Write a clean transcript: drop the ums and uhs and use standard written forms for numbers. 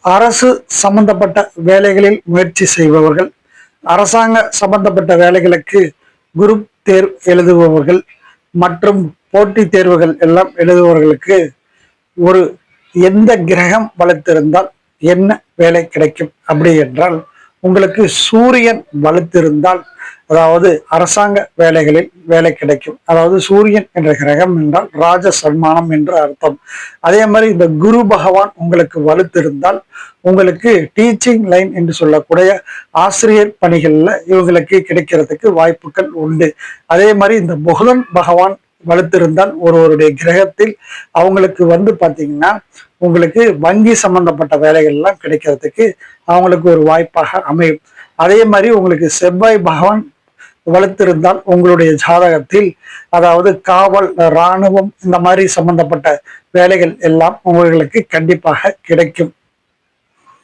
அரசு சம்பந்தப்பட்ட வேலைகளில் முயற்சி செய்பவர்கள், அரசாங்க சம்பந்தப்பட்ட வேலைகளுக்கு குரூப் தேர்வு எழுதுபவர்கள் மற்றும் போட்டித் தேர்வுகள் எல்லாம் எழுதுபவர்களுக்கு ஒரு எந்த கிரகம் வலுத்திருந்தால் என்ன வேலை கிடைக்கும் அப்படி என்றால், உங்களுக்கு சூரியன் வலுத்திருந்தால் அதாவது அரசாங்க வேலைகளில் வேலை கிடைக்கும். அதாவது சூரியன் என்ற கிரகம் என்றால் ராஜ சன்மானம் என்று அர்த்தம். அதே மாதிரி இந்த குரு பகவான் உங்களுக்கு வலுத்திருந்தால் உங்களுக்கு டீச்சிங் லைன் என்று சொல்லக்கூடிய ஆசிரியர் பணிகள்ல இவங்களுக்கு கிடைக்கிறதுக்கு வாய்ப்புகள் உண்டு. அதே மாதிரி இந்த புதன் பகவான் வலுத்திருந்தால் ஒருவருடைய கிரகத்தில் அவங்களுக்கு பாத்தீங்கன்னா உங்களுக்கு வங்கி சம்பந்தப்பட்ட வேலைகள் எல்லாம் கிடைக்கிறதுக்கு அவங்களுக்கு ஒரு வாய்ப்பாக அமையும். அதே மாதிரி உங்களுக்கு செவ்வாய் பகவான் வலுத்திருந்தால் உங்களுடைய ஜாதகத்தில் அதாவது காவல், இராணுவம் இந்த மாதிரி சம்பந்தப்பட்ட வேலைகள் எல்லாம் உங்களுக்கு கண்டிப்பாக கிடைக்கும்.